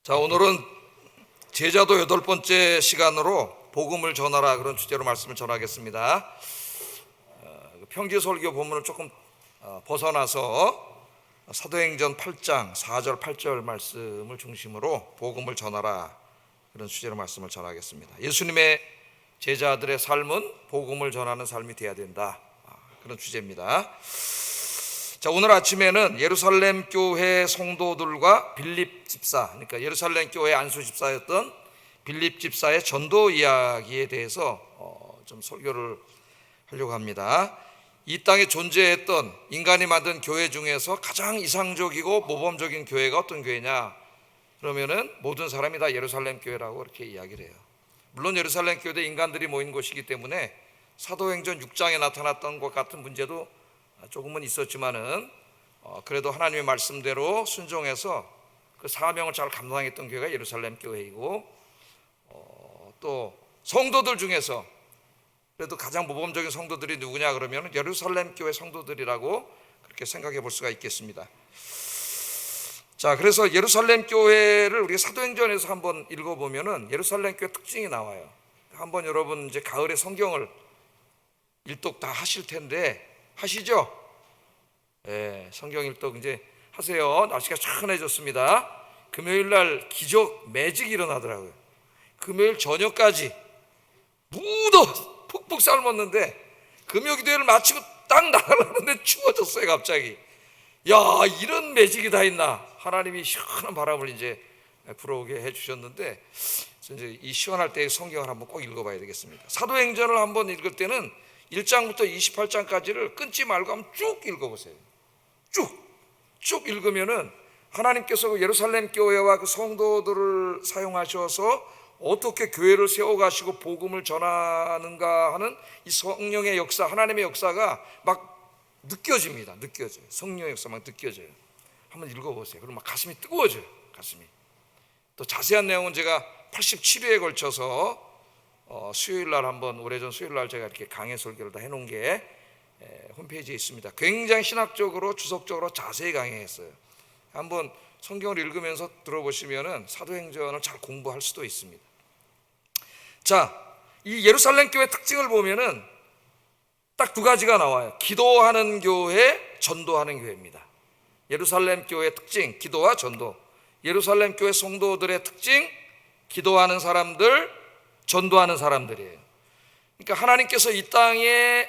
자, 오늘은 제자도 8번째 시간으로 복음을 전하라 그런 주제로 말씀을 전하겠습니다. 평지 설교 본문을 조금 벗어나서 사도행전 8장 4절 8절 말씀을 중심으로 복음을 전하라 그런 주제로 말씀을 전하겠습니다. 예수님의 제자들의 삶은 복음을 전하는 삶이 되어야 된다, 그런 주제입니다. 자, 오늘 아침에는 예루살렘 교회 성도들과 빌립 집사, 그러니까 예루살렘 교회 안수 집사였던 빌립 집사의 전도 이야기에 대해서 좀 설교를 하려고 합니다. 이 땅에 존재했던 인간이 만든 교회 중에서 가장 이상적이고 모범적인 교회가 어떤 교회냐? 그러면은 모든 사람이 다 예루살렘 교회라고 이렇게 이야기를 해요. 물론 예루살렘 교회도 인간들이 모인 곳이기 때문에 사도행전 6장에 나타났던 것 같은 문제도 조금은 있었지만은 그래도 하나님의 말씀대로 순종해서 그 사명을 잘 감당했던 교회가 예루살렘 교회이고, 또 성도들 중에서 그래도 가장 모범적인 성도들이 누구냐 그러면 예루살렘 교회 성도들이라고 그렇게 생각해 볼 수가 있겠습니다. 자, 그래서 예루살렘 교회를 우리가 사도행전에서 한번 읽어보면은 예루살렘 교회 특징이 나와요. 한번 여러분 이제 가을에 성경을 일독 다 하실 텐데 하시죠? 네, 성경 일독 이제 하세요. 날씨가 차분해졌습니다. 금요일 날 기적 매직이 일어나더라고요. 금요일 저녁까지 무더 푹푹 삶았는데 금요 기도회를 마치고 딱 나가려는데 추워졌어요, 갑자기. 야, 이런 매직이 다 있나? 하나님이 시원한 바람을 이제 불어오게 해주셨는데, 이제 이 시원할 때 성경을 한번 꼭 읽어봐야 되겠습니다. 사도행전을 한번 읽을 때는 1장부터 28장까지를 끊지 말고 한번 쭉 읽어보세요. 쭉 읽으면은 하나님께서 예루살렘 교회와 그 성도들을 사용하셔서 어떻게 교회를 세워가시고 복음을 전하는가 하는 이 성령의 역사, 하나님의 역사가 막 느껴집니다. 느껴져요. 성령의 역사 막 느껴져요. 한번 읽어보세요. 그럼 막 가슴이 뜨거워져요. 가슴이. 또 자세한 내용은 제가 87회에 걸쳐서 수요일 날 한번, 오래전 수요일 날 제가 이렇게 강해 설교를 다 해놓은 게 홈페이지에 있습니다. 굉장히 신학적으로 주석적으로 자세히 강해했어요. 한번 성경을 읽으면서 들어보시면은 사도행전을 잘 공부할 수도 있습니다. 자, 이 예루살렘 교회 특징을 보면은 딱 두 가지가 나와요. 기도하는 교회, 전도하는 교회입니다. 예루살렘 교회의 특징, 기도와 전도. 예루살렘 교회 성도들의 특징, 기도하는 사람들, 전도하는 사람들이에요. 그러니까 하나님께서 이 땅에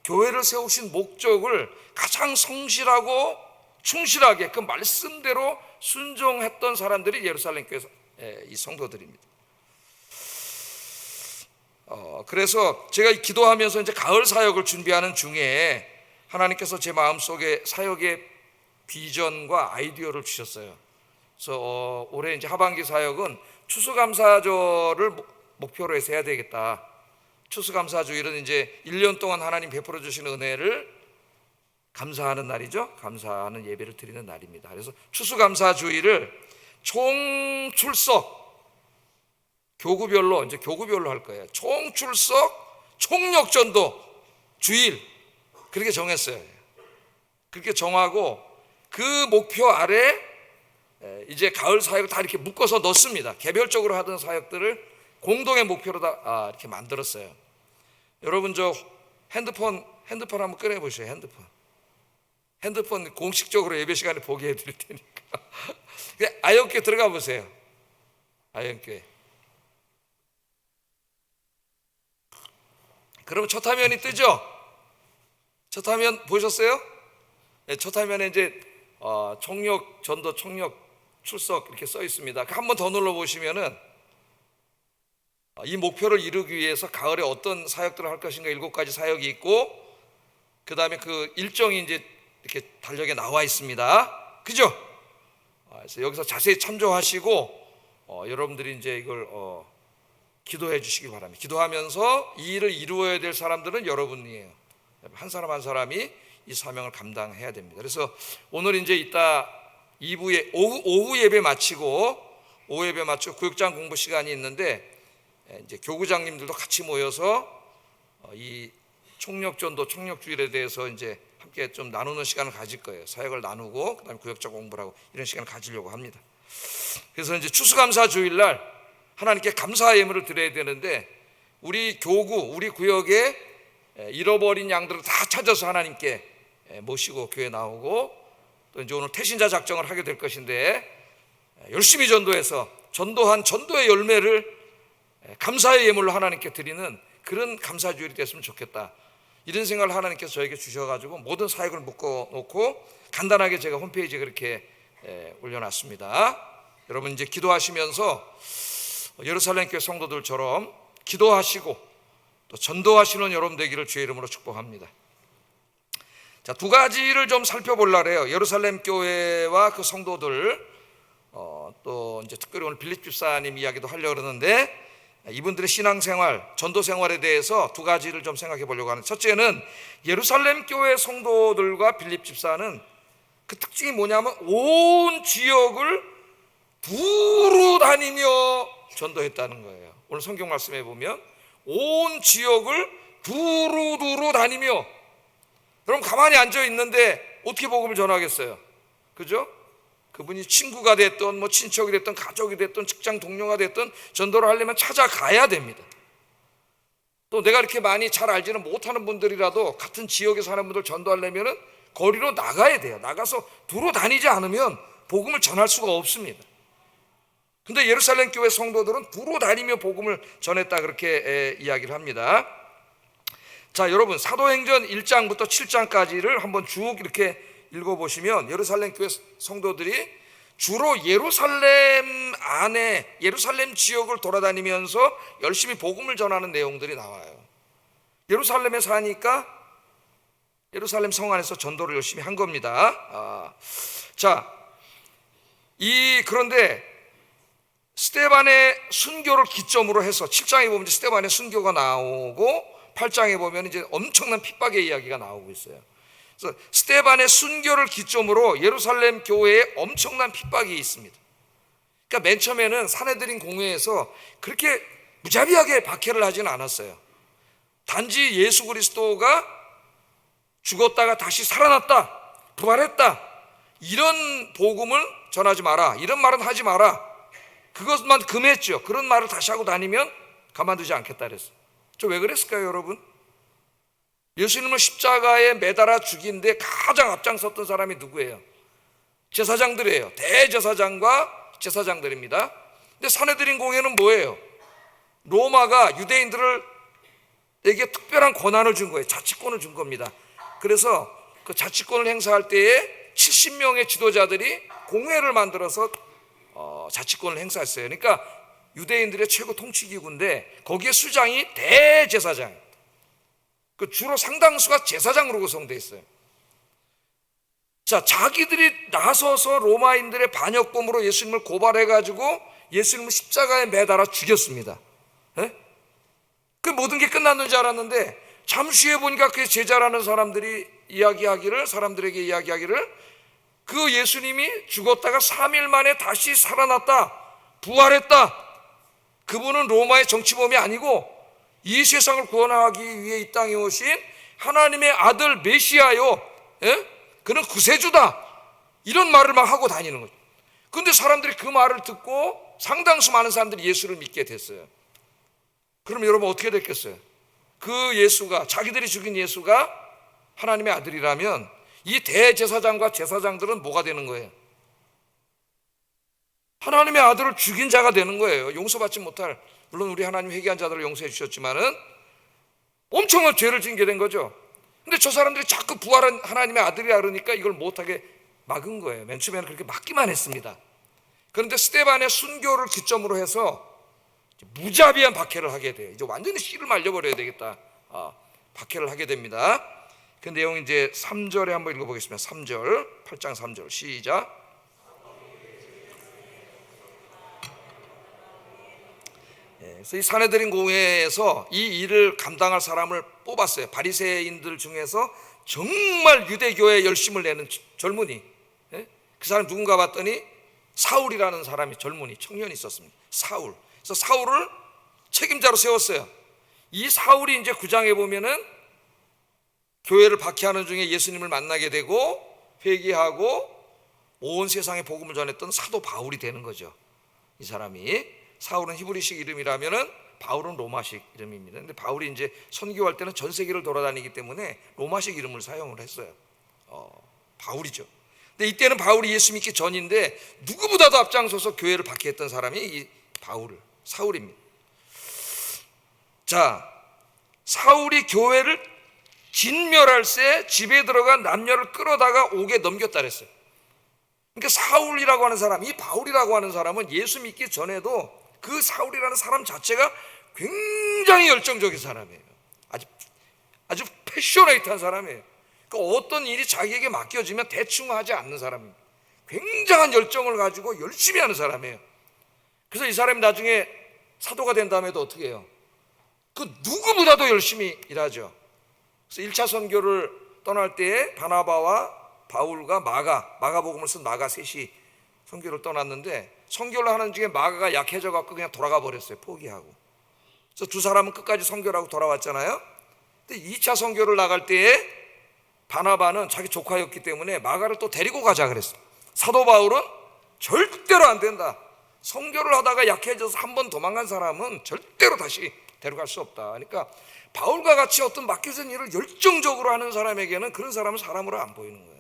교회를 세우신 목적을 가장 성실하고 충실하게 그 말씀대로 순종했던 사람들이 예루살렘 교회 이 성도들입니다. 그래서 제가 기도하면서 이제 가을 사역을 준비하는 중에 하나님께서 제 마음속에 사역의 비전과 아이디어를 주셨어요. 그래서 올해 이제 하반기 사역은 추수감사절을 목표로 해서 해야 되겠다. 추수감사주일은 이제 1년 동안 하나님 베풀어 주신 은혜를 감사하는 날이죠. 감사하는 예배를 드리는 날입니다. 그래서 추수감사주일을 총출석 교구별로 이제 교구별로 할 거예요. 총출석 총력전도 주일 그렇게 정했어요. 그렇게 정하고 그 목표 아래 이제 가을 사역을 다 이렇게 묶어서 넣습니다. 개별적으로 하던 사역들을 공동의 목표로 다 이렇게 만들었어요. 여러분 저 핸드폰 한번 꺼내 보세요. 핸드폰 공식적으로 예배 시간에 보게 해드릴 테니까 아영교회 들어가 보세요. 아영교회. 그러면 첫 화면이 뜨죠? 첫 화면 보셨어요? 네, 첫 화면에 이제 총력 전도, 총력 출석 이렇게 써 있습니다. 한 번 더 눌러 보시면은 이 목표를 이루기 위해서 가을에 어떤 사역들을 할 것인가 7가지 사역이 있고, 그 다음에 그 일정이 이제 이렇게 달력에 나와 있습니다. 그죠? 그래서 여기서 자세히 참조하시고 여러분들이 이제 이걸 기도해 주시기 바랍니다. 기도하면서 이 일을 이루어야 될 사람들은 여러분이에요. 한 사람 한 사람이 이 사명을 감당해야 됩니다. 그래서 오늘 이제 이따 2부에 오후 예배 마치고 구역장 공부 시간이 있는데 이제 교구장님들도 같이 모여서 이 총력전도, 총력주일에 대해서 이제 함께 좀 나누는 시간을 가질 거예요. 사역을 나누고 그다음에 구역장 공부를 하고 이런 시간을 가지려고 합니다. 그래서 이제 추수감사 주일날 하나님께 감사 예물을 드려야 되는데 우리 교구, 우리 구역에 잃어버린 양들을 다 찾아서 하나님께 모시고 교회 나오고 또 이제 오늘 태신자 작정을 하게 될 것인데 열심히 전도해서 전도한 전도의 열매를 감사의 예물로 하나님께 드리는 그런 감사주일이 됐으면 좋겠다. 이런 생각을 하나님께서 저에게 주셔가지고 모든 사역을 묶어놓고 간단하게 제가 홈페이지에 그렇게 올려놨습니다. 여러분 이제 기도하시면서 예루살렘 교회 성도들처럼 기도하시고 또 전도하시는 여러분 되기를 주의 이름으로 축복합니다. 자, 두 가지를 좀 살펴보려래요. 예루살렘 교회와 그 성도들 또 이제 특별히 오늘 빌립 집사님 이야기도 하려고 그러는데 이분들의 신앙생활, 전도생활에 대해서 두 가지를 좀 생각해 보려고 하는. 첫째는 예루살렘 교회 성도들과 빌립 집사는 그 특징이 뭐냐면 온 지역을 두루 다니며 전도했다는 거예요. 오늘 성경 말씀에 보면 온 지역을 두루 다니며. 여러분 가만히 앉아 있는데 어떻게 복음을 전하겠어요? 그죠? 그분이 친구가 됐든 뭐 친척이 됐든 가족이 됐든 직장 동료가 됐든 전도를 하려면 찾아가야 됩니다. 또 내가 이렇게 많이 잘 알지는 못하는 분들이라도 같은 지역에 사는 분들 전도하려면 거리로 나가야 돼요. 나가서 두루 다니지 않으면 복음을 전할 수가 없습니다. 근데 예루살렘 교회 성도들은 두루 다니며 복음을 전했다 그렇게 이야기를 합니다. 자, 여러분 사도행전 1장부터 7장까지를 한번 쭉 이렇게 읽어보시면 예루살렘 교회 성도들이 주로 예루살렘 안에 예루살렘 지역을 돌아다니면서 열심히 복음을 전하는 내용들이 나와요. 예루살렘에 사니까 예루살렘 성 안에서 전도를 열심히 한 겁니다. 그런데 스데반의 순교를 기점으로 해서 7장에 보면 이제 스데반의 순교가 나오고 8장에 보면 이제 엄청난 핍박의 이야기가 나오고 있어요. 그래서 스데반의 순교를 기점으로 예루살렘 교회에 엄청난 핍박이 있습니다. 그러니까 맨 처음에는 산헤드린 공회에서 그렇게 무자비하게 박해를 하지는 않았어요. 단지 예수 그리스도가 죽었다가 다시 살아났다, 부활했다, 이런 복음을 전하지 마라, 이런 말은 하지 마라, 그것만 금했죠. 그런 말을 다시 하고 다니면 가만두지 않겠다 그랬어요. 저 왜 그랬을까요, 여러분? 예수님을 십자가에 매달아 죽인 데 가장 앞장섰던 사람이 누구예요? 제사장들이에요. 대제사장과 제사장들입니다. 근데 산헤드린 공회는 뭐예요? 로마가 유대인들에게 특별한 권한을 준 거예요. 자치권을 준 겁니다. 그래서 그 자치권을 행사할 때에 70명의 지도자들이 공회를 만들어서 자치권을 행사했어요. 그러니까 유대인들의 최고 통치기구인데 거기에 수장이 대제사장, 그 주로 상당수가 제사장으로 구성되어 있어요. 자, 자기들이 나서서 로마인들의 반역범으로 예수님을 고발해가지고 예수님을 십자가에 매달아 죽였습니다. 그 모든 게 끝났는 줄 알았는데 잠시 후에 보니까 그 제자라는 사람들에게 이야기하기를 그 예수님이 죽었다가 3일 만에 다시 살아났다, 부활했다, 그분은 로마의 정치범이 아니고 이 세상을 구원하기 위해 이 땅에 오신 하나님의 아들 메시아요, 그는 구세주다, 이런 말을 막 하고 다니는 거죠. 그런데 사람들이 그 말을 듣고 상당수 많은 사람들이 예수를 믿게 됐어요. 그럼 여러분 어떻게 됐겠어요? 그 예수가, 자기들이 죽인 예수가 하나님의 아들이라면 이 대제사장과 제사장들은 뭐가 되는 거예요? 하나님의 아들을 죽인 자가 되는 거예요. 용서받지 못할, 물론 우리 하나님 회개한 자들을 용서해 주셨지만은 엄청난 죄를 짓게 된 거죠. 근데 저 사람들이 자꾸 부활한 하나님의 아들이라 그러니까 이걸 못하게 막은 거예요. 맨 처음에는 그렇게 막기만 했습니다. 그런데 스데반의 순교를 기점으로 해서 무자비한 박해를 하게 돼요. 이제 완전히 씨를 말려버려야 되겠다, 박해를 하게 됩니다. 그 내용 이제 3절에 한번 읽어보겠습니다. 3절, 8장 3절 시작. 그래서 이 산헤드린 공회에서 이 일을 감당할 사람을 뽑았어요. 바리새인들 중에서 정말 유대교에 열심을 내는 젊은이, 그 사람 누군가 봤더니 사울이라는 사람이, 젊은이 청년이 있었습니다. 사울. 그래서 사울을 책임자로 세웠어요. 이 사울이 이제 9장에 보면은 교회를 박해하는 중에 예수님을 만나게 되고 회개하고 온 세상에 복음을 전했던 사도 바울이 되는 거죠. 이 사람이 사울은 히브리식 이름이라면은 바울은 로마식 이름입니다. 근데 바울이 이제 선교할 때는 전 세계를 돌아다니기 때문에 로마식 이름을 사용을 했어요. 바울이죠. 근데 이때는 바울이 예수 믿기 전인데 누구보다도 앞장서서 교회를 박해했던 사람이 이 사울입니다. 자, 사울이 교회를 진멸할 새 집에 들어간 남녀를 끌어다가 옥에 넘겼다 그랬어요. 그러니까 사울이라고 하는 사람, 이 바울이라고 하는 사람은 예수 믿기 전에도 그 사울이라는 사람 자체가 굉장히 열정적인 사람이에요. 아주 패셔네이트한 사람이에요. 그러니까 어떤 일이 자기에게 맡겨지면 대충 하지 않는 사람입니다. 굉장한 열정을 가지고 열심히 하는 사람이에요. 그래서 이 사람이 나중에 사도가 된 다음에도 어떻게 해요? 그 누구보다도 열심히 일하죠. 그래서 1차 선교를 떠날 때에 바나바와 바울과 마가복음을 쓴 마가 셋이 선교를 떠났는데, 선교를 하는 중에 마가가 약해져 갖고 그냥 돌아가 버렸어요. 포기하고. 그래서 두 사람은 끝까지 선교를 하고 돌아왔잖아요. 근데 2차 선교를 나갈 때에 바나바는 자기 조카였기 때문에 마가를 또 데리고 가자 그랬어요. 사도 바울은 절대로 안 된다. 선교를 하다가 약해져서 한 번 도망간 사람은 절대로 다시 데려갈 수 없다. 그러니까 바울과 같이 어떤 맡겨진 일을 열정적으로 하는 사람에게는 그런 사람은 사람으로 안 보이는 거예요.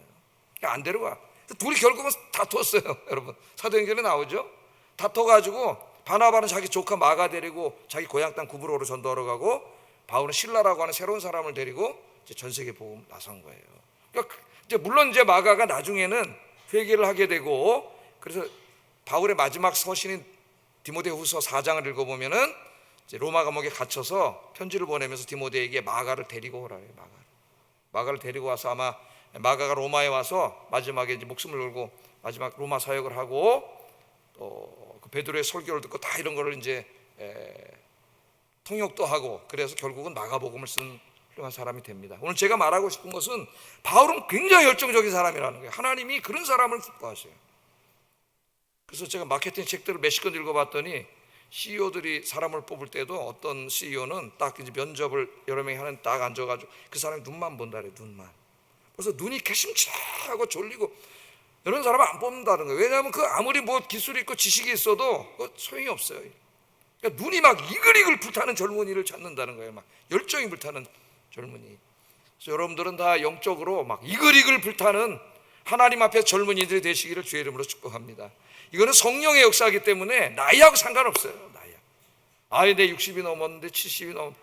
그러니까 안 데려가. 둘이 결국은 다투었어요. 여러분, 사도행전에 나오죠. 다퉈가지고 바나바는 자기 조카 마가 데리고 자기 고향 땅 구브로로 전도하러 가고, 바울은 실라라고 하는 새로운 사람을 데리고 이제 전 세계 복음 나선 거예요. 그러니까 이제 물론 이제 마가가 나중에는 회개를 하게 되고, 그래서 바울의 마지막 서신인 디모데후서 4장을 읽어보면은 이제 로마 감옥에 갇혀서 편지를 보내면서 디모데에게 마가를 데리고 오라 해요. 마가를 데리고 와서 아마 마가가 로마에 와서 마지막에 이제 목숨을 걸고 마지막 로마 사역을 하고 또 그 베드로의 설교를 듣고 다 이런 거를 이제 통역도 하고, 그래서 결국은 마가복음을 쓴 훌륭한 사람이 됩니다. 오늘 제가 말하고 싶은 것은 바울은 굉장히 열정적인 사람이라는 거예요. 하나님이 그런 사람을 기뻐하셔요. 그래서 제가 마케팅 책들을 몇십 권 읽어봤더니 CEO들이 사람을 뽑을 때도 어떤 CEO는 딱 이제 면접을 여러 명이 하는 딱 앉아가지고 그 사람이 눈만 본다 그래요. 눈만. 그래서 눈이 개심차고 졸리고 이런 사람은 안 뽑는다는 거예요. 왜냐하면 그 아무리 뭐 기술이 있고 지식이 있어도 소용이 없어요. 그러니까 눈이 막 이글이글 불타는 젊은이를 찾는다는 거예요. 막 열정이 불타는 젊은이. 그래서 여러분들은 다 영적으로 막 이글이글 불타는 하나님 앞에 젊은이들이 되시기를 주의 이름으로 축복합니다. 이거는 성령의 역사이기 때문에 나이하고 상관없어요. 나이. 내 60이 넘었는데 70이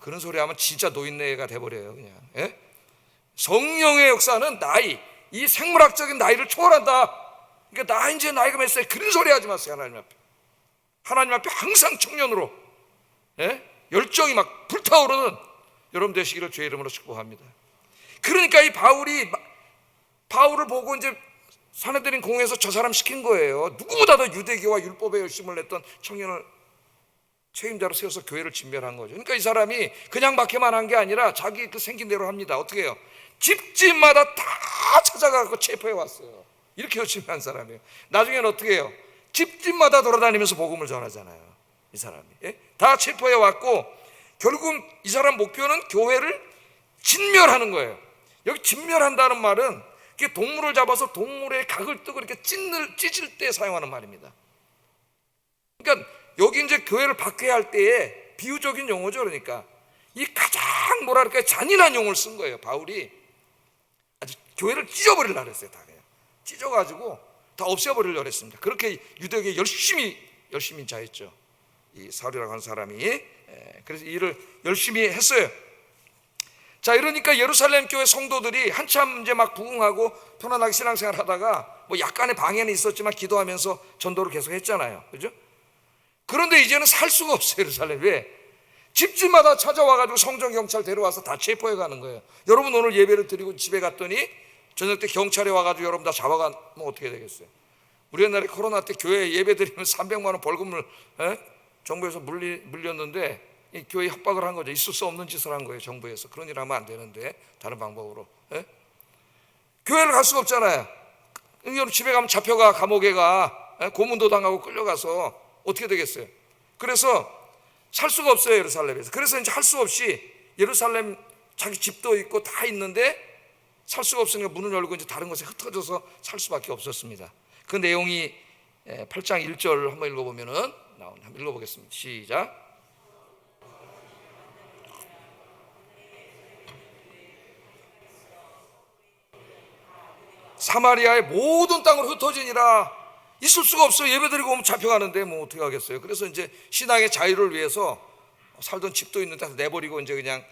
그런 소리 하면 진짜 노인네가 돼버려요. 그냥. 예? 성령의 역사는 나이, 이 생물학적인 나이를 초월한다. 그러니까 나 이제 나이가 몇 살, 그런 소리 하지 마세요. 하나님 앞에 항상 청년으로, 예? 열정이 막 불타오르는 여러분 되시기를 주의 이름으로 축복합니다. 그러니까 이 바울을 보고 이제 사내들인 공회에서 저 사람 시킨 거예요. 누구보다도 유대교와 율법에 열심을 냈던 청년을 책임자로 세워서 교회를 진멸한 거죠. 그러니까 이 사람이 그냥 박해만 한 게 아니라 자기 그 생긴 대로 합니다. 어떻게 해요? 집집마다 다 찾아가고 체포해 왔어요. 이렇게 열심히 한 사람이에요. 나중에는 어떻게 해요? 집집마다 돌아다니면서 복음을 전하잖아요. 이 사람이. 예? 다 체포해 왔고, 결국 이 사람 목표는 교회를 진멸하는 거예요. 여기 진멸한다는 말은 동물을 잡아서 동물의 각을 뜨고 이렇게 찢을 때 사용하는 말입니다. 그러니까 여기 이제 교회를 박해할 때에 비유적인 용어죠. 그러니까 이 가장 뭐랄까 잔인한 용어를 쓴 거예요. 바울이 아주 교회를 찢어버리려고 그랬어요. 다 그냥 찢어가지고 다 없애버리려고 그랬습니다. 그렇게 유대교에 열심히 자했죠. 이 사울이라고 하는 사람이. 그래서 일을 열심히 했어요. 자, 이러니까 예루살렘 교회 성도들이 한참 이제 막 부흥하고 편안하게 신앙생활 하다가 뭐 약간의 방해는 있었지만 기도하면서 전도를 계속 했잖아요. 그죠? 그런데 이제는 살 수가 없어요. 예루살렘. 왜? 집집마다 찾아와가지고 성전 경찰 데려와서 다 체포해 가는 거예요. 여러분 오늘 예배를 드리고 집에 갔더니 저녁 때 경찰이 와가지고 여러분 다 잡아가면 어떻게 되겠어요? 우리 옛날에 코로나 때 교회 예배 드리면 300만 원 벌금을 정부에서 물렸는데 이 교회 협박을 한 거죠. 있을 수 없는 짓을 한 거예요. 정부에서. 그런 일 하면 안 되는데 다른 방법으로. 교회를 갈 수가 없잖아요. 여러분 집에 가면 잡혀가, 감옥에 가, 고문도 당하고 끌려가서 어떻게 되겠어요? 그래서 살 수가 없어요. 예루살렘에서. 그래서 이제 할 수 없이 예루살렘 자기 집도 있고 다 있는데 살 수가 없으니까 문을 열고 이제 다른 곳에 흩어져서 살 수밖에 없었습니다. 그 내용이 8장 1절 한번 읽어보면은 나오네. 한번 읽어보겠습니다. 시작. 사마리아의 모든 땅으로 흩어지니라. 있을 수가 없어요. 예배드리고 오면 잡혀가는데 뭐 어떻게 하겠어요. 그래서 이제 신앙의 자유를 위해서 살던 집도 있는 데서 내버리고 이제 그냥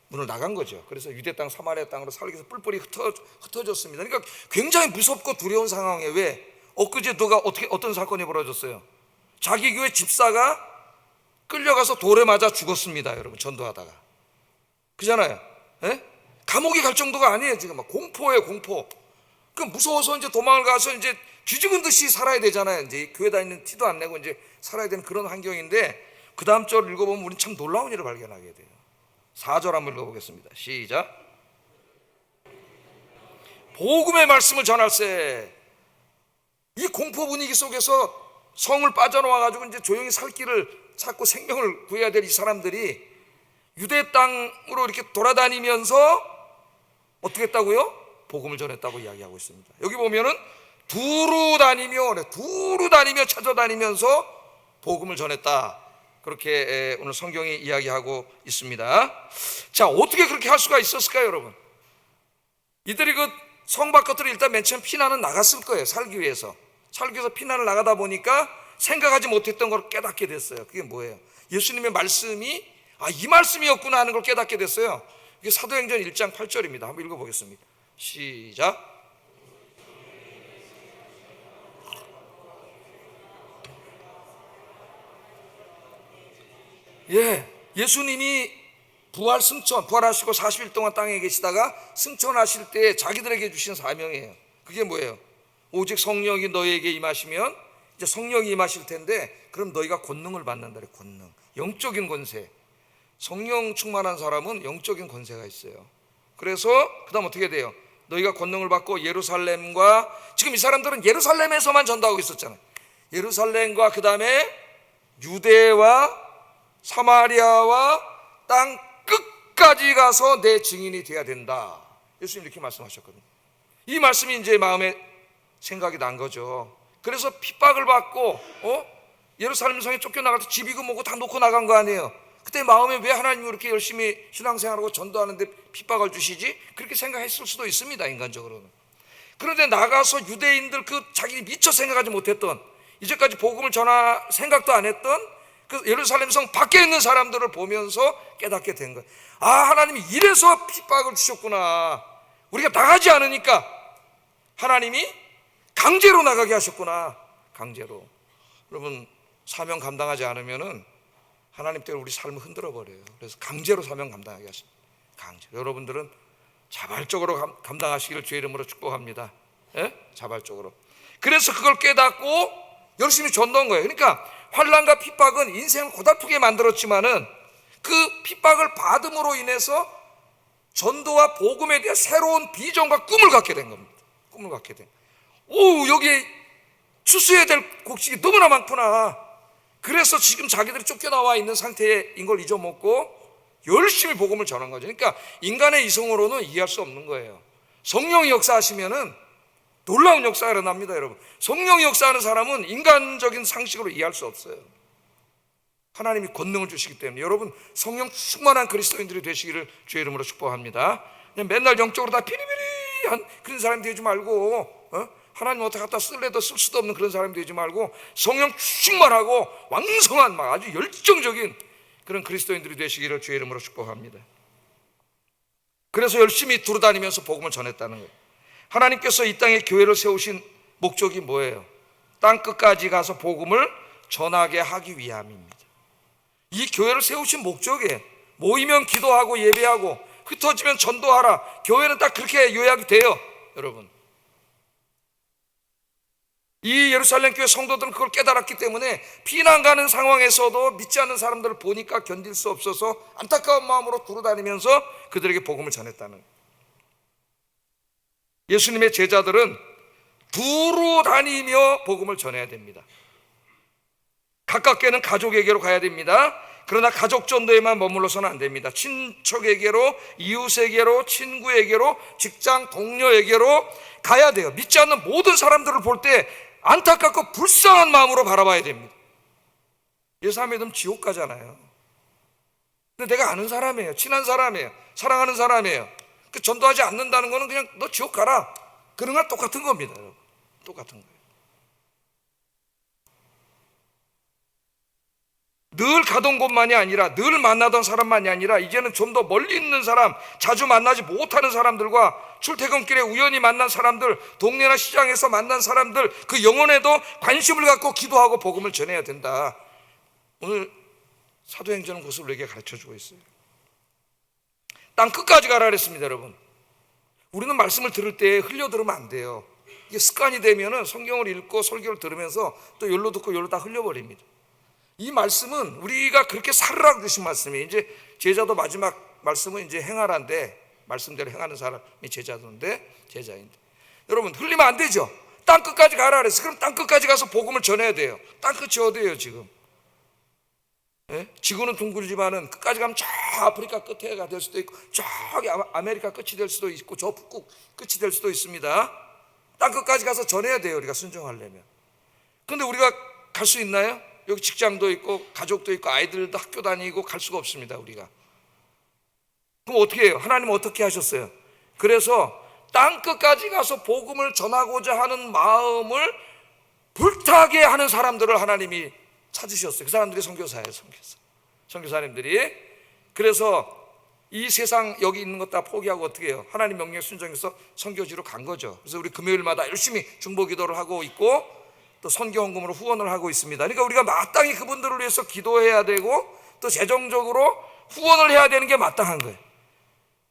문을 나간 거죠. 그래서 유대 땅 사마리아 땅으로 살기 위해서 뿔뿔이 흩어졌습니다. 그러니까 굉장히 무섭고 두려운 상황에 왜 엊그제 누가 어떤 사건이 벌어졌어요. 자기 교회 집사가 끌려가서 돌에 맞아 죽었습니다. 여러분, 전도하다가. 그잖아요. 예? 감옥에 갈 정도가 아니에요. 지금 막 공포예요, 공포. 그 무서워서 이제 도망을 가서 이제 뒤죽은 듯이 살아야 되잖아요. 이제 교회 다니는 티도 안 내고 이제 살아야 되는 그런 환경인데, 그 다음 절 읽어보면 우리는 참 놀라운 일을 발견하게 돼요. 4절 한번 읽어보겠습니다. 시작. 복음의 말씀을 전할세. 이 공포 분위기 속에서 성을 빠져나와가지고 이제 조용히 살 길을 찾고 생명을 구해야 될 이 사람들이 유대 땅으로 이렇게 돌아다니면서 어떻게 했다고요? 복음을 전했다고 이야기하고 있습니다. 여기 보면은 두루 다니며 찾아다니면서 복음을 전했다. 그렇게 오늘 성경이 이야기하고 있습니다. 자, 어떻게 그렇게 할 수가 있었을까요, 여러분? 이들이 그 성 밖으로 일단 맨 처음 피난은 나갔을 거예요. 살기 위해서 피난을 나가다 보니까 생각하지 못했던 걸 깨닫게 됐어요. 그게 뭐예요? 예수님의 말씀이 이 말씀이었구나 하는 걸 깨닫게 됐어요. 이게 사도행전 1장 8절입니다. 한번 읽어보겠습니다. 시작. 예수님이 부활하시고 40일 동안 땅에 계시다가 승천하실 때 자기들에게 주신 사명이에요. 그게 뭐예요? 오직 성령이 너희에게 임하시면, 이제 성령이 임하실 텐데 그럼 너희가 권능을 받는다. 권능, 영적인 권세. 성령 충만한 사람은 영적인 권세가 있어요. 그래서 그 다음 어떻게 돼요? 너희가 권능을 받고 예루살렘과, 지금 이 사람들은 예루살렘에서만 전도하고 있었잖아요. 예루살렘과 그 다음에 유대와 사마리아와 땅 끝까지 가서 내 증인이 돼야 된다. 예수님 이렇게 말씀하셨거든요. 이 말씀이 이제 마음에 생각이 난 거죠. 그래서 핍박을 받고 예루살렘 성에 쫓겨나가서 집이고 뭐고 다 놓고 나간 거 아니에요. 그때 마음에 왜 하나님이 이렇게 열심히 신앙생활하고 전도하는데 핍박을 주시지? 그렇게 생각했을 수도 있습니다, 인간적으로는. 그런데 나가서 유대인들 자기 미처 생각하지 못했던, 이제까지 복음을 전할 생각도 안 했던 그 예루살렘 성 밖에 있는 사람들을 보면서 깨닫게 된 거예요. 하나님이 이래서 핍박을 주셨구나. 우리가 나가지 않으니까 하나님이 강제로 나가게 하셨구나. 강제로. 여러분, 사명 감당하지 않으면은 하나님 때문에 우리 삶을 흔들어 버려요. 그래서 강제로 사명 감당하게 하십니다. 강제로. 여러분들은 자발적으로 감당하시기를 주의 이름으로 축복합니다. 자발적으로. 그래서 그걸 깨닫고 열심히 전도한 거예요. 그러니까 환난과 핍박은 인생을 고달프게 만들었지만은 그 핍박을 받음으로 인해서 전도와 복음에 대한 새로운 비전과 꿈을 갖게 된 겁니다. 꿈을 갖게 된. 여기에 추수해야 될 곡식이 너무나 많구나. 그래서 지금 자기들이 쫓겨나와 있는 상태인 걸 잊어먹고 열심히 복음을 전한 거죠. 그러니까 인간의 이성으로는 이해할 수 없는 거예요. 성령이 역사하시면은 놀라운 역사가 일어납니다, 여러분. 성령이 역사하는 사람은 인간적인 상식으로 이해할 수 없어요. 하나님이 권능을 주시기 때문에 여러분, 성령 충만한 그리스도인들이 되시기를 주의 이름으로 축복합니다. 그냥 맨날 영적으로 다 피리피리한 그런 사람이 되지 말고, 하나님 어떻게 갖다 쓸래도 쓸 수도 없는 그런 사람이 되지 말고 성령 충만하고 왕성한 아주 열정적인 그런 그리스도인들이 되시기를 주의 이름으로 축복합니다. 그래서 열심히 두루다니면서 복음을 전했다는 거예요. 하나님께서 이 땅에 교회를 세우신 목적이 뭐예요? 땅 끝까지 가서 복음을 전하게 하기 위함입니다. 이 교회를 세우신 목적이에요. 모이면 기도하고 예배하고 흩어지면 전도하라. 교회는 딱 그렇게 요약이 돼요, 여러분. 이 예루살렘 교회 성도들은 그걸 깨달았기 때문에 피난 가는 상황에서도 믿지 않는 사람들을 보니까 견딜 수 없어서 안타까운 마음으로 두루다니면서 그들에게 복음을 전했다는 거예요. 예수님의 제자들은 두루다니며 복음을 전해야 됩니다. 가깝게는 가족에게로 가야 됩니다. 그러나 가족 전도에만 머물러서는 안 됩니다. 친척에게로, 이웃에게로, 친구에게로, 직장 동료에게로 가야 돼요. 믿지 않는 모든 사람들을 볼 때 안타깝고 불쌍한 마음으로 바라봐야 됩니다. 예수 안 믿으면 지옥 가잖아요. 근데 내가 아는 사람이에요. 친한 사람이에요. 사랑하는 사람이에요. 그 전도하지 않는다는 거는 그냥 너 지옥 가라, 그런 거랑 똑같은 겁니다, 여러분. 똑같은 거예요. 늘 가던 곳만이 아니라, 늘 만나던 사람만이 아니라, 이제는 좀 더 멀리 있는 사람, 자주 만나지 못하는 사람들과 출퇴근길에 우연히 만난 사람들, 동네나 시장에서 만난 사람들, 그 영혼에도 관심을 갖고 기도하고 복음을 전해야 된다. 오늘 사도행전은 그것을 우리에게 가르쳐주고 있어요. 땅 끝까지 가라 그랬습니다, 여러분. 우리는 말씀을 들을 때 흘려들으면 안 돼요. 이게 습관이 되면은 성경을 읽고 설교를 들으면서 또 여기로 듣고 여기로 다 흘려버립니다. 이 말씀은 우리가 그렇게 살으라고 주신 말씀이에요. 이제 제자도 마지막 말씀은 이제 행하라인데, 말씀대로 행하는 사람이 제자인데 여러분 흘리면 안 되죠. 땅 끝까지 가라 그랬어요. 그럼 땅 끝까지 가서 복음을 전해야 돼요. 땅 끝이 어디예요 지금? 예? 지구는 둥글지만은 끝까지 가면 저 아프리카 끝에가 될 수도 있고, 저기 아메리카 끝이 될 수도 있고, 저 북극 끝이 될 수도 있습니다. 땅 끝까지 가서 전해야 돼요, 우리가 순종하려면. 근데 우리가 갈 수 있나요? 여기 직장도 있고 가족도 있고 아이들도 학교 다니고 갈 수가 없습니다, 우리가. 그럼 어떻게 해요? 하나님은 어떻게 하셨어요? 그래서 땅 끝까지 가서 복음을 전하고자 하는 마음을 불타게 하는 사람들을 하나님이 찾으셨어요. 그 사람들이 선교사예요, 선교사님들이. 그래서 이 세상 여기 있는 것 다 포기하고 어떻게 해요? 하나님 명령에 순종해서 선교지로 간 거죠. 그래서 우리 금요일마다 열심히 중보기도를 하고 있고, 또 선교헌금으로 후원을 하고 있습니다. 그러니까 우리가 마땅히 그분들을 위해서 기도해야 되고, 또 재정적으로 후원을 해야 되는 게 마땅한 거예요.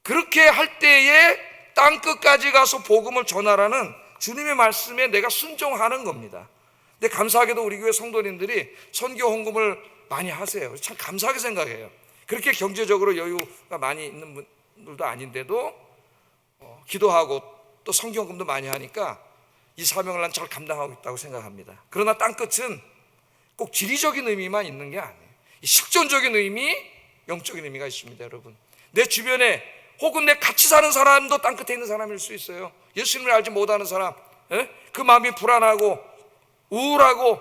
그렇게 할 때에 땅 끝까지 가서 복음을 전하라는 주님의 말씀에 내가 순종하는 겁니다. 근데 감사하게도 우리 교회 성도님들이 선교 헌금을 많이 하세요. 참 감사하게 생각해요. 그렇게 경제적으로 여유가 많이 있는 분들도 아닌데도 기도하고 또 선교 헌금도 많이 하니까 이 사명을 난 잘 감당하고 있다고 생각합니다. 그러나 땅끝은 꼭 지리적인 의미만 있는 게 아니에요. 실존적인 의미, 영적인 의미가 있습니다, 여러분. 내 주변에 혹은 내 같이 사는 사람도 땅끝에 있는 사람일 수 있어요. 예수님을 알지 못하는 사람, 그 마음이 불안하고 우울하고,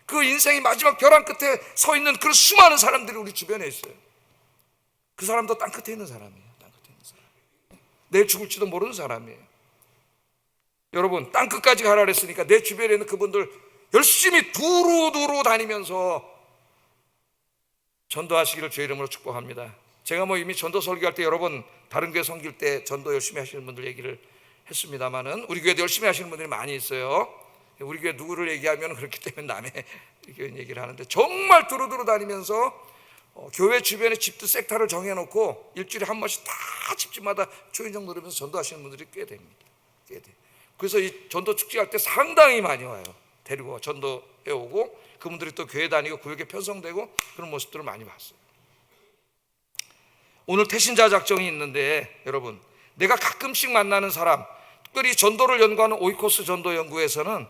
그 인생이 마지막 벼랑 끝에 서 있는 그런 수많은 사람들이 우리 주변에 있어요. 그 사람도 땅끝에 있는 사람이에요. 땅끝에 있는 사람. 내일 죽을지도 모르는 사람이에요. 여러분, 땅끝까지 가라 그랬으니까 내 주변에 있는 그분들 열심히 두루두루 다니면서 전도하시기를 주의 이름으로 축복합니다. 제가 이미 전도 설교할 때 여러 번 다른 교회 섬길 때 전도 열심히 하시는 분들 얘기를 했습니다만은, 우리 교회도 열심히 하시는 분들이 많이 있어요. 우리 교회 누구를 얘기하면 그렇기 때문에 남의 교회 얘기를 하는데, 정말 두루두루 다니면서 교회 주변에 집도 섹터를 정해놓고 일주일에 한 번씩 다 집집마다 초인종 누르면서 전도하시는 분들이 꽤 됩니다. 꽤 돼. 그래서 이 전도 축제할 때 상당히 많이 와요. 데리고 전도해 오고, 그분들이 또 교회 다니고 구역에 편성되고 그런 모습들을 많이 봤어요. 오늘 태신자 작정이 있는데, 여러분, 내가 가끔씩 만나는 사람, 특별히 전도를 연구하는 오이코스 전도 연구에서는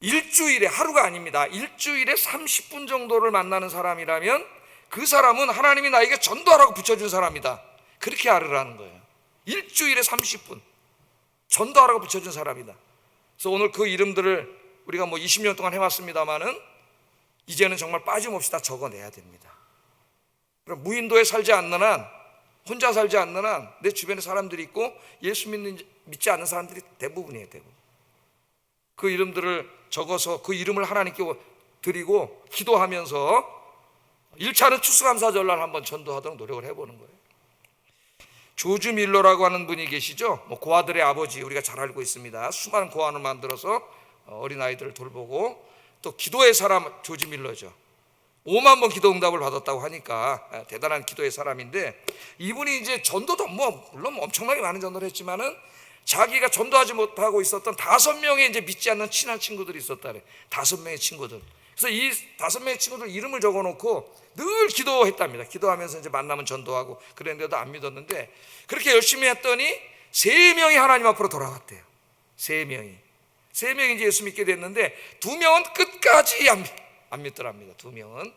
일주일에, 하루가 아닙니다, 일주일에 30분 정도를 만나는 사람이라면 그 사람은 하나님이 나에게 전도하라고 붙여준 사람이다, 그렇게 알으라는 거예요. 일주일에 30분 전도하라고 붙여준 사람이다. 그래서 오늘 그 이름들을 우리가 20년 동안 해왔습니다마는 이제는 정말 빠짐없이 다 적어내야 됩니다. 그럼 무인도에 살지 않는 한, 혼자 살지 않는 한 내 주변에 사람들이 있고 예수 믿지 않는 사람들이 대부분이에요, 대부분. 그 이름들을 적어서 그 이름을 하나님께 드리고 기도하면서 1차는 추수감사절날 한번 전도하도록 노력을 해보는 거예요. 조지 밀러라고 하는 분이 계시죠. 고아들의 아버지, 우리가 잘 알고 있습니다. 수많은 고아원을 만들어서 어린아이들을 돌보고, 또 기도의 사람 조지 밀러죠. 5만 번 기도 응답을 받았다고 하니까 대단한 기도의 사람인데, 이분이 이제 전도도 물론 엄청나게 많은 전도를 했지만은 자기가 전도하지 못하고 있었던 5명의 이제 믿지 않는 친한 친구들이 있었다래. 5명의 친구들. 그래서 이 5명의 친구들 이름을 적어놓고 늘 기도했답니다. 기도하면서 이제 만나면 전도하고 그랬는데도 안 믿었는데, 그렇게 열심히 했더니 3명이 하나님 앞으로 돌아갔대요. 3명이 이제 예수 믿게 됐는데 2명은 끝까지 안 믿더랍니다. 2명은.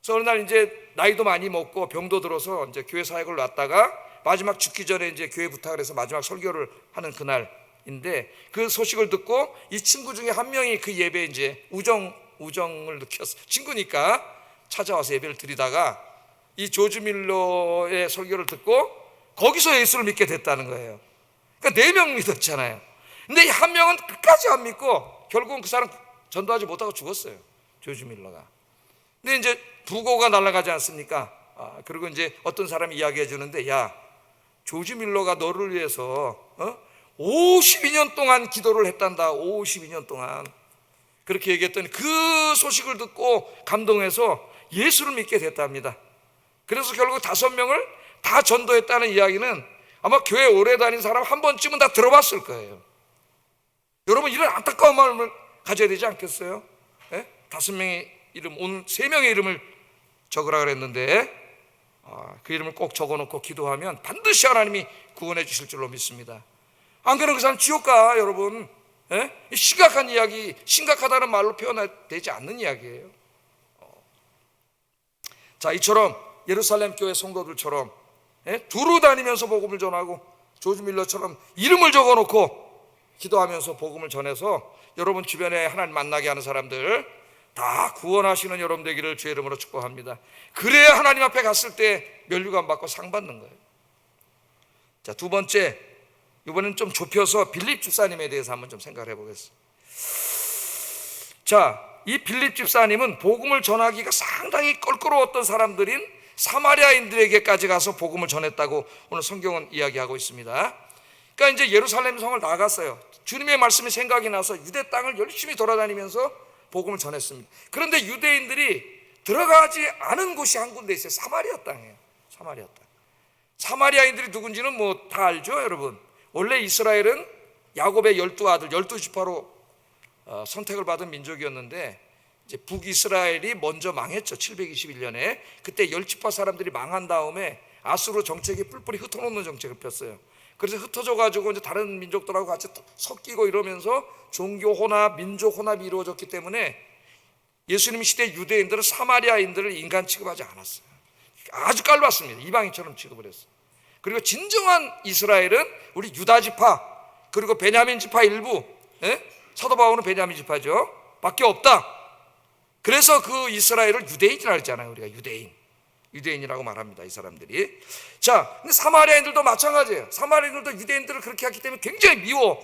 그래서 어느 날 이제 나이도 많이 먹고 병도 들어서 이제 교회 사역을 놨다가 마지막 죽기 전에 이제 교회 부탁을 해서 마지막 설교를 하는 그날인데, 그 소식을 듣고 이 친구 중에 한 명이 그 예배에 이제 우정을 느꼈어. 친구니까 찾아와서 예배를 드리다가 이 조지 밀러의 설교를 듣고 거기서 예수를 믿게 됐다는 거예요. 그러니까 4명 믿었잖아요. 근데 이 한 명은 끝까지 안 믿고 결국은 그 사람 전도하지 못하고 죽었어요, 조지 밀러가. 근데 이제 부고가 날아가지 않습니까? 그리고 이제 어떤 사람이 이야기해 주는데, 야, 조지 밀러가 너를 위해서 52년 동안 기도를 했단다. 52년 동안. 그렇게 얘기했더니 그 소식을 듣고 감동해서 예수를 믿게 됐답니다. 그래서 결국 5명을 다 전도했다는 이야기는 아마 교회 오래 다닌 사람 한 번쯤은 다 들어봤을 거예요. 여러분, 이런 안타까운 마음을 가져야 되지 않겠어요? 5명의 이름, 오늘 3명의 이름을 적으라 그랬는데 그 이름을 꼭 적어놓고 기도하면 반드시 하나님이 구원해 주실 줄로 믿습니다. 안 그러면 그 사람 지옥 가, 여러분. 심각한 이야기, 심각하다는 말로 표현되지 않는 이야기예요. 자, 이처럼 예루살렘 교회 성도들처럼 두루 다니면서 복음을 전하고 조지 밀러처럼 이름을 적어놓고 기도하면서 복음을 전해서 여러분 주변에 하나님 만나게 하는 사람들 다 구원하시는 여러분 되기를 주의 이름으로 축복합니다. 그래야 하나님 앞에 갔을 때 면류관 받고 상 받는 거예요. 자, 2번째, 이번엔 좀 좁혀서 빌립 집사님에 대해서 한번 좀 생각을 해보겠습니다. 자, 이 빌립 집사님은 복음을 전하기가 상당히 껄끄러웠던 사람들인 사마리아인들에게까지 가서 복음을 전했다고 오늘 성경은 이야기하고 있습니다. 그러니까 이제 예루살렘 성을 나갔어요. 주님의 말씀이 생각이 나서 유대 땅을 열심히 돌아다니면서 복음을 전했습니다. 그런데 유대인들이 들어가지 않은 곳이 한 군데 있어요. 사마리아 땅이에요. 사마리아 땅. 사마리아인들이 누군지는 뭐 다 알죠, 여러분. 원래 이스라엘은 야곱의 12아들, 12지파로 선택을 받은 민족이었는데 이제 북이스라엘이 먼저 망했죠. 721년에. 그때 10지파 사람들이 망한 다음에 아수르 정책이 뿔뿔이 흩어놓는 정책을 폈어요. 그래서 흩어져 가지고 이제 다른 민족들하고 같이 섞이고 이러면서 종교 혼합, 민족 혼합이 이루어졌기 때문에 예수님 시대 유대인들은 사마리아인들을 인간 취급하지 않았어요. 아주 깔봤습니다. 이방인처럼 취급을 했어요. 그리고 진정한 이스라엘은 우리 유다 지파 그리고 베냐민 지파 일부, 사도 바울은 베냐민 지파죠, 밖에 없다. 그래서 그 이스라엘을 유대인이라고 했잖아요. 우리가 유대인이라고 말합니다, 이 사람들이. 자, 근데 사마리아인들도 마찬가지예요. 사마리아인들도 유대인들을 그렇게 했기 때문에 굉장히 미워.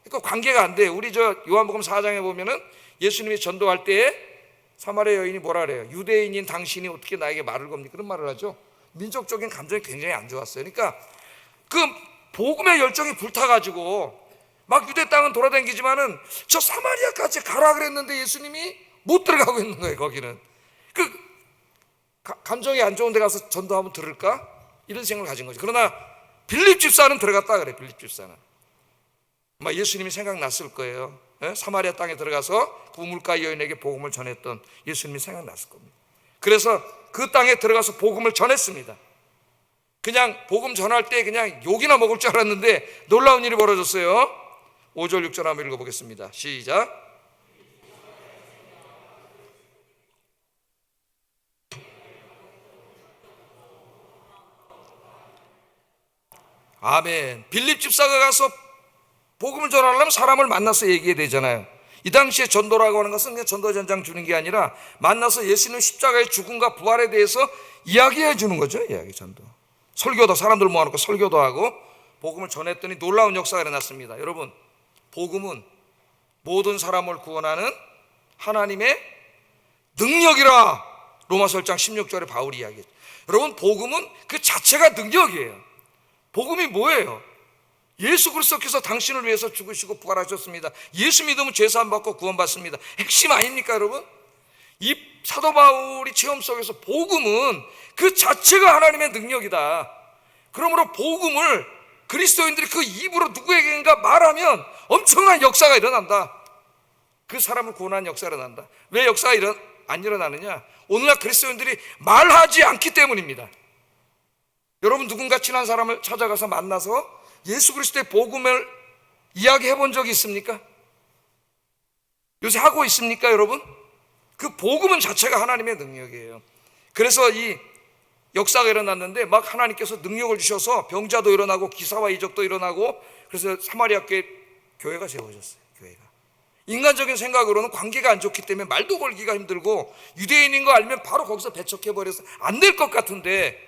그러니까 관계가 안 돼요. 우리 저 요한복음 4장에 보면은 예수님이 전도할 때에 사마리아 여인이 뭐라 그래요? 유대인인 당신이 어떻게 나에게 말을 겁니까? 그런 말을 하죠. 민족적인 감정이 굉장히 안 좋았어요. 그러니까 그 복음의 열정이 불타가지고 막 유대 땅은 돌아다니지만은 저 사마리아까지 가라 그랬는데 예수님이 못 들어가고 있는 거예요. 거기는 그 감정이 안 좋은 데 가서 전도하면 들을까? 이런 생각을 가진 거죠. 그러나 빌립 집사는 들어갔다 그래. 빌립 집사는 아마 예수님이 생각났을 거예요. 사마리아 땅에 들어가서 그 우물가 여인에게 복음을 전했던 예수님이 생각났을 겁니다. 그래서 그 땅에 들어가서 복음을 전했습니다. 그냥 복음 전할 때 그냥 욕이나 먹을 줄 알았는데 놀라운 일이 벌어졌어요. 5절 6절 한번 읽어보겠습니다. 시작. 아멘. 빌립 집사가 가서 복음을 전하려면 사람을 만나서 얘기해야 되잖아요. 이 당시에 전도라고 하는 것은 그냥 전도전장 주는 게 아니라 만나서 예수님 십자가의 죽음과 부활에 대해서 이야기해 주는 거죠. 이야기 전도. 설교도 사람들 모아놓고 설교도 하고 복음을 전했더니 놀라운 역사가 일어났습니다. 여러분, 복음은 모든 사람을 구원하는 하나님의 능력이라 로마서 1장 16절에 바울이 이야기했죠. 여러분, 복음은 그 자체가 능력이에요. 복음이 뭐예요? 예수 그리스도께서 당신을 위해서 죽으시고 부활하셨습니다. 예수 믿으면 죄사함 받고 구원받습니다. 핵심 아닙니까, 여러분? 이 사도 바울이 체험 속에서 복음은 그 자체가 하나님의 능력이다. 그러므로 복음을 그리스도인들이 그 입으로 누구에게인가 말하면 엄청난 역사가 일어난다. 그 사람을 구원하는 역사가 일어난다. 왜 역사가 안 일어나느냐? 오늘날 그리스도인들이 말하지 않기 때문입니다. 여러분, 누군가 친한 사람을 찾아가서 만나서 예수 그리스도의 복음을 이야기해 본 적이 있습니까? 요새 하고 있습니까, 여러분? 그 복음은 자체가 하나님의 능력이에요. 그래서 이 역사가 일어났는데 막 하나님께서 능력을 주셔서 병자도 일어나고 기사와 이적도 일어나고, 그래서 사마리아 교회가 세워졌어요. 교회가 인간적인 생각으로는 관계가 안 좋기 때문에 말도 걸기가 힘들고 유대인인 거 알면 바로 거기서 배척해버려서 안 될 것 같은데,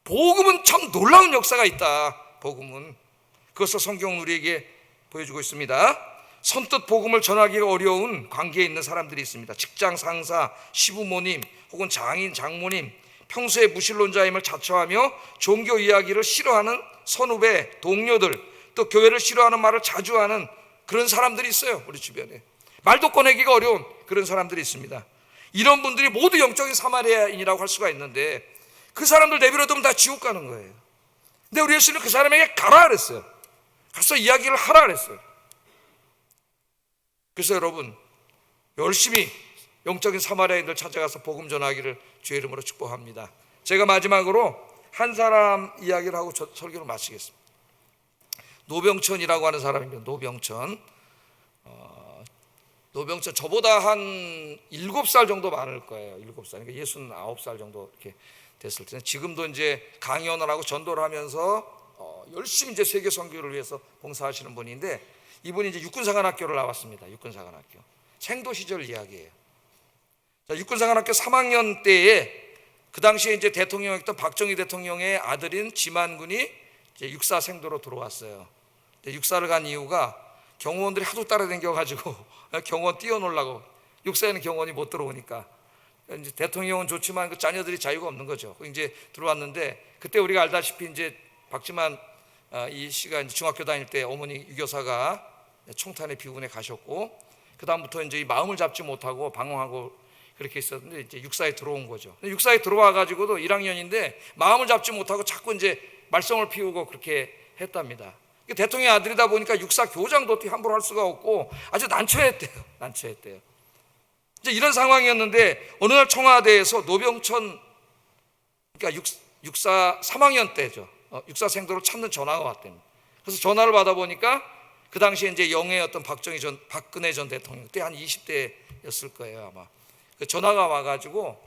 복음은 참 놀라운 역사가 있다. 복음은 그것을 성경 우리에게 보여주고 있습니다. 선뜻 복음을 전하기가 어려운 관계에 있는 사람들이 있습니다. 직장 상사, 시부모님 혹은 장인, 장모님, 평소에 무신론자임을 자처하며 종교 이야기를 싫어하는 선후배, 동료들, 또 교회를 싫어하는 말을 자주 하는 그런 사람들이 있어요. 우리 주변에 말도 꺼내기가 어려운 그런 사람들이 있습니다. 이런 분들이 모두 영적인 사마리아인이라고 할 수가 있는데, 그 사람들 내버려두면 다 지옥 가는 거예요. 근데 우리 예수님은 그 사람에게 가라 그랬어요. 가서 이야기를 하라 그랬어요. 그래서 여러분, 열심히 영적인 사마리아인들 찾아가서 복음 전하기를 주의 이름으로 축복합니다. 제가 마지막으로 한 사람 이야기를 하고 설교를 마치겠습니다. 노병천이라고 하는 사람입니다. 노병천. 노병천 저보다 한 7살 정도 많을 거예요. 7살. 그러니까 69살 정도 이렇게 됐을 때, 지금도 이제 강연을 하고 전도를 하면서 열심히 이제 세계 선교를 위해서 봉사하시는 분인데, 이분이 이제 육군사관학교를 나왔습니다. 육군사관학교. 생도 시절 이야기예요. 자, 육군사관학교 3학년 때에 그 당시에 이제 대통령이었던 박정희 대통령의 아들인 지만군이 이제 육사 생도로 들어왔어요. 육사를 간 이유가 경호원들이 하도 따라다녀가지고 경호원 뛰어놀라고, 육사에는 경호원이 못 들어오니까 이제 대통령은 좋지만 그 자녀들이 자유가 없는 거죠. 이제 들어왔는데, 그때 우리가 알다시피 이제 박지만 이 씨가 이제 중학교 다닐 때 어머니 유교사가 총탄에 비군에 가셨고, 그 다음부터 이제 마음을 잡지 못하고 방황하고 그렇게 있었는데, 이제 육사에 들어온 거죠. 육사에 들어와 가지고도 1학년인데 마음을 잡지 못하고 자꾸 이제 말썽을 피우고 그렇게 했답니다. 대통령의 아들이다 보니까 육사 교장도 어떻게 함부로 할 수가 없고 아주 난처했대요. 난처했대요. 이제 이런 상황이었는데, 어느 날 청와대에서 노병천, 그러니까 육사 3학년 때죠. 육사 생도를 찾는 전화가 왔답니다. 그래서 전화를 받아보니까 그 당시에 이제 영예였던 박근혜 전 대통령, 그때 한 20대였을 거예요 아마. 그 전화가 와가지고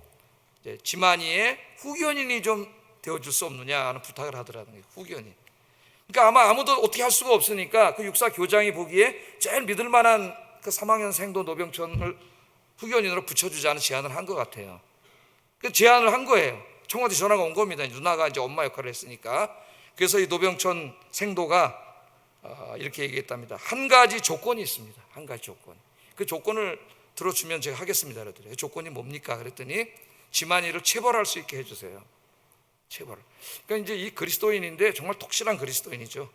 이제 지만이의 후견인이 좀 되어줄 수 없느냐 하는 부탁을 하더라는 거예요. 후견인. 그러니까 아마 아무도 어떻게 할 수가 없으니까 그 육사 교장이 보기에 제일 믿을 만한 그 3학년 생도 노병천을 후견인으로 붙여주자는 제안을 한 것 같아요. 그 제안을 한 거예요. 청와대 전화가 온 겁니다. 누나가 이제 엄마 역할을 했으니까. 그래서 이 노병천 생도가 이렇게 얘기했답니다. 한 가지 조건이 있습니다. 한 가지 조건. 그 조건을 들어주면 제가 하겠습니다. 그랬더니 조건이 뭡니까? 그랬더니 지만이를 체벌할 수 있게 해주세요. 체벌. 그러니까 이제 이 그리스도인인데 정말 독실한 그리스도인이죠.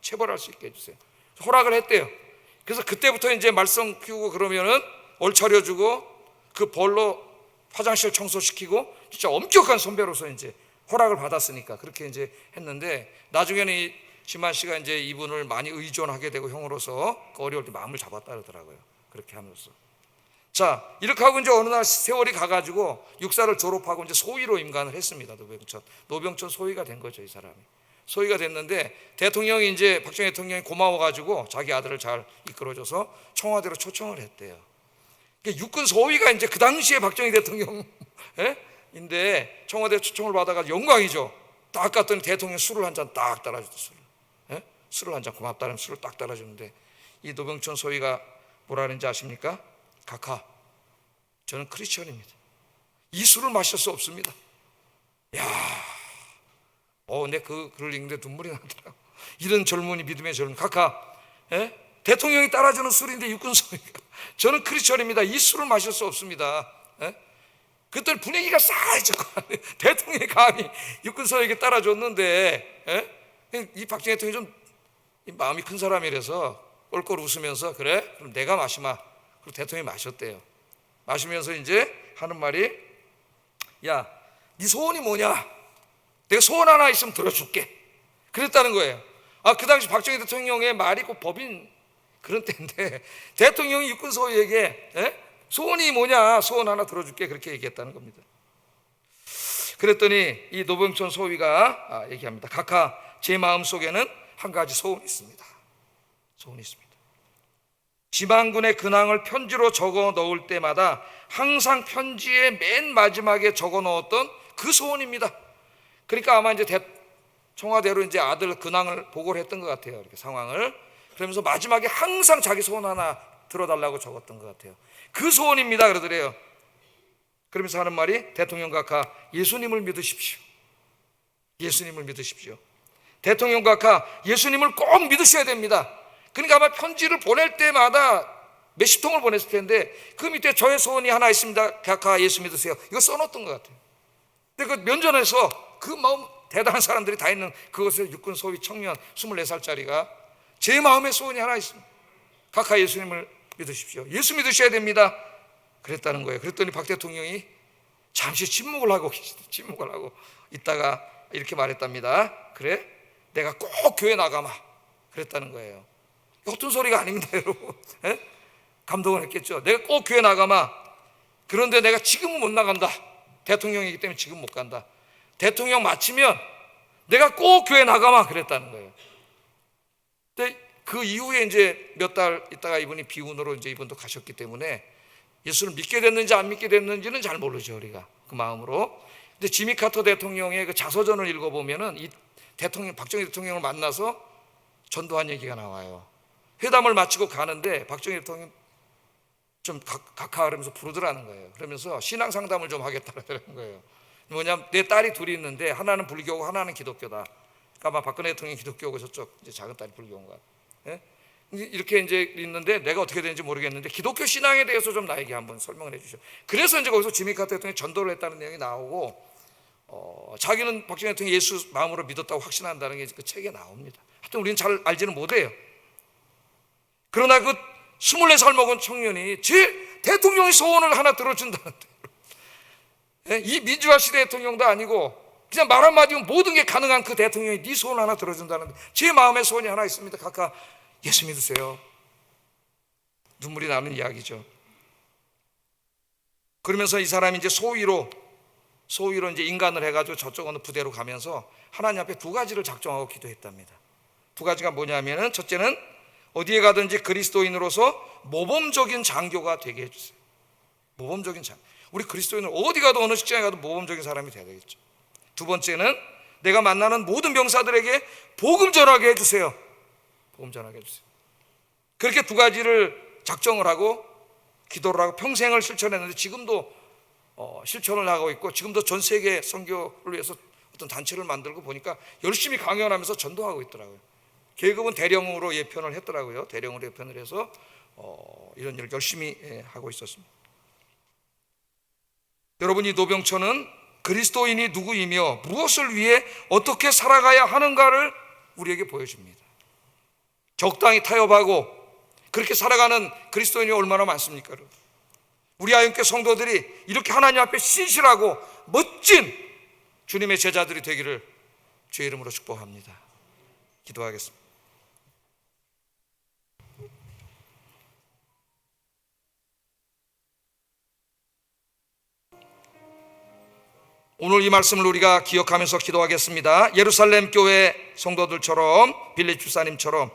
체벌할 수 있게 해주세요. 허락을 했대요. 그래서 그때부터 이제 말썽 피우고 그러면은 얼차려주고 그 벌로 화장실 청소시키고, 진짜 엄격한 선배로서 이제 허락을 받았으니까 그렇게 이제 했는데, 나중에는 이 지만 씨가 이제 이분을 많이 의존하게 되고 형으로서 그 어려울 때 마음을 잡았다 그러더라고요. 그렇게 하면서. 자, 이렇게 하고 이제 어느 날 세월이 가가지고 육사를 졸업하고 이제 소위로 임관을 했습니다. 노병천 소위가 된 거죠, 이 사람이. 소위가 됐는데, 대통령이 이제 박정희 대통령이 고마워가지고 자기 아들을 잘 이끌어줘서 청와대로 초청을 했대요. 육군 소위가 이제 그 당시에 박정희 대통령인데 청와대 초청을 받아가지고 영광이죠. 딱 갔더니 대통령 술을 한 잔 딱 따라줬어. 술을 한 잔, 고맙다는 술을 딱 따라주는데, 이 노병천 소위가 뭐라는지 아십니까? 각하, 저는 크리스천입니다. 이 술을 마실 수 없습니다. 야, 내 그 글을 읽는데 눈물이 나더라고. 이런 젊은이, 믿음의 젊은 각하, 대통령이 따라주는 술인데 육군 소위가, 저는 크리스천입니다. 이 술을 마실 수 없습니다. 그때 분위기가 싸해졌고 대통령이 감히 육군 소위에게 따라줬는데, 이 박정희 대통령이 좀 마음이 큰 사람이라서 꼴꼴 웃으면서, 그래? 그럼 내가 마시마. 그리고 대통령이 마셨대요. 마시면서 이제 하는 말이, 야, 네 소원이 뭐냐? 내가 소원 하나 있으면 들어줄게. 그랬다는 거예요. 그 당시 박정희 대통령의 말이 꼭 법인 그런 때인데, 대통령이 육군 소위에게 소원이 뭐냐? 소원 하나 들어줄게. 그렇게 얘기했다는 겁니다. 그랬더니 이 노병천 소위가 얘기합니다. 각하, 제 마음속에는 한 가지 소원이 있습니다. 소원이 있습니다. 지만군의 근황을 편지로 적어 넣을 때마다 항상 편지의 맨 마지막에 적어 넣었던 그 소원입니다. 그러니까 아마 이제 청와대로 이제 아들 근황을 보고를 했던 것 같아요. 이렇게 상황을. 그러면서 마지막에 항상 자기 소원 하나 들어달라고 적었던 것 같아요. 그 소원입니다 그러더래요. 그러면서 하는 말이 대통령 각하 예수님을 믿으십시오. 예수님을 믿으십시오. 대통령 각하 예수님을 꼭 믿으셔야 됩니다. 그러니까 아마 편지를 보낼 때마다 몇십 통을 보냈을 텐데 그 밑에 저의 소원이 하나 있습니다. 각하 예수 믿으세요. 이거 써놓았던 것 같아요. 근데 그 면전에서 그 마음 대단한 사람들이 다 있는 그것을 육군 소위 청년 24살짜리가 제 마음의 소원이 하나 있습니다. 각하 예수님을 믿으십시오. 예수 믿으셔야 됩니다. 그랬다는 거예요. 그랬더니 박 대통령이 잠시 침묵을 하고 있다가 이렇게 말했답니다. 그래? 내가 꼭 교회 나가마. 그랬다는 거예요. 어떤 소리가 아닙니다 여러분. 에? 감동을 했겠죠. 내가 꼭 교회 나가마. 그런데 내가 지금은 못 나간다. 대통령이기 때문에 지금 못 간다. 대통령 마치면 내가 꼭 교회 나가마. 그랬다는 거예요. 근데 그 이후에 이제 몇 달 있다가 이분이 비운으로 이제 이분도 가셨기 때문에 예수를 믿게 됐는지 안 믿게 됐는지는 잘 모르죠 우리가 그 마음으로. 근데 지미 카터 대통령의 그 자서전을 읽어보면은 이 대통령 박정희 대통령을 만나서 전도한 얘기가 나와요. 회담을 마치고 가는데 박정희 대통령 좀 각하 그러면서 부르더라는 거예요. 그러면서 신앙 상담을 좀 하겠다는 거예요. 뭐냐면 내 딸이 둘이 있는데 하나는 불교고 하나는 기독교다. 그러니까 아마 박근혜 대통령이 기독교고 저쪽 이제 작은 딸이 불교인가. 예? 이렇게 이제 있는데 내가 어떻게 되는지 모르겠는데 기독교 신앙에 대해서 좀 나에게 한번 설명을 해주시오. 그래서 이제 거기서 지미 카터 대통령이 전도를 했다는 내용이 나오고 자기는 박정희 대통령이 예수 마음으로 믿었다고 확신한다는 게 그 책에 나옵니다. 하여튼 우리는 잘 알지는 못해요. 그러나 그 24살 먹은 청년이 제 대통령의 소원을 하나 들어준다는데 이 민주화 시대 대통령도 아니고 그냥 말 한마디면 모든 게 가능한 그 대통령이 네 소원 하나 들어준다는데 제 마음의 소원이 하나 있습니다. 각하 예수 믿으세요. 눈물이 나는 이야기죠. 그러면서 이 사람이 이제 소위로 이제 인간을 해가지고 저쪽 어느 부대로 가면서 하나님 앞에 두 가지를 작정하고 기도했답니다. 두 가지가 뭐냐면은 첫째는 어디에 가든지 그리스도인으로서 모범적인 장교가 되게 해주세요. 모범적인 장교. 우리 그리스도인은 어디 가도 어느 직장에 가도 모범적인 사람이 돼야 되겠죠. 두 번째는 내가 만나는 모든 병사들에게 복음 전하게 해주세요. 복음 전하게 해주세요. 그렇게 두 가지를 작정을 하고 기도를 하고 평생을 실천했는데 지금도 실천을 하고 있고 지금도 전 세계 선교를 위해서 어떤 단체를 만들고 보니까 열심히 강연하면서 전도하고 있더라고요. 계급은 대령으로 예편을 했더라고요. 대령으로 예편을 해서 이런 일을 열심히 하고 있었습니다. 여러분, 이 노병천은 그리스도인이 누구이며 무엇을 위해 어떻게 살아가야 하는가를 우리에게 보여줍니다. 적당히 타협하고 그렇게 살아가는 그리스도인이 얼마나 많습니까? 여러분? 우리 아영교 성도들이 이렇게 하나님 앞에 신실하고 멋진 주님의 제자들이 되기를 주의 이름으로 축복합니다. 기도하겠습니다. 오늘 이 말씀을 우리가 기억하면서 기도하겠습니다. 예루살렘 교회 성도들처럼 빌립 집사님처럼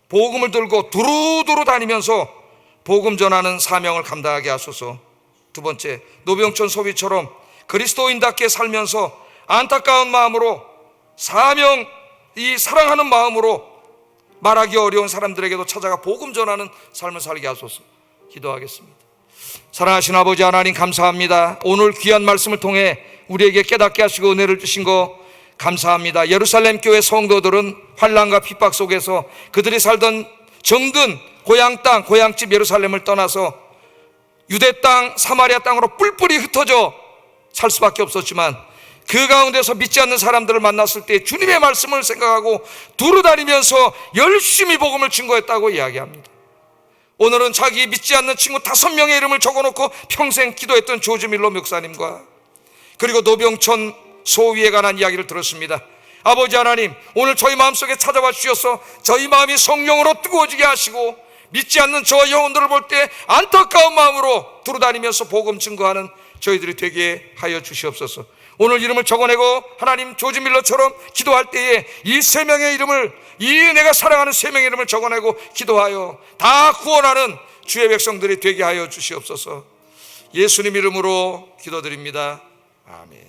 복음을 들고 두루두루 다니면서 복음 전하는 사명을 감당하게 하소서. 두 번째, 노병천 소비처럼 그리스도인답게 살면서 안타까운 마음으로 이 사랑하는 마음으로 말하기 어려운 사람들에게도 찾아가 복음 전하는 삶을 살게 하소서. 기도하겠습니다. 사랑하신 아버지 하나님, 감사합니다. 오늘 귀한 말씀을 통해 우리에게 깨닫게 하시고 은혜를 주신 거 감사합니다. 예루살렘 교회 성도들은 환난과 핍박 속에서 그들이 살던 정든 고향 땅, 고향집 예루살렘을 떠나서 유대 땅, 사마리아 땅으로 뿔뿔이 흩어져 살 수밖에 없었지만 그 가운데서 믿지 않는 사람들을 만났을 때 주님의 말씀을 생각하고 두루다니면서 열심히 복음을 증거했다고 이야기합니다. 오늘은 자기 믿지 않는 친구 5명의 이름을 적어놓고 평생 기도했던 조지 밀러 목사님과 그리고 노병천 소위에 관한 이야기를 들었습니다. 아버지 하나님, 오늘 저희 마음속에 찾아와 주셔서 저희 마음이 성령으로 뜨거워지게 하시고 믿지 않는 저 영혼들을 볼 때 안타까운 마음으로 두루다니면서 복음 증거하는 저희들이 되게 하여 주시옵소서. 오늘 이름을 적어내고 하나님 조지 밀러처럼 기도할 때에 이 3명의 이름을, 이 내가 사랑하는 3명의 이름을 적어내고 기도하여 다 구원하는 주의 백성들이 되게 하여 주시옵소서. 예수님 이름으로 기도드립니다. 아멘.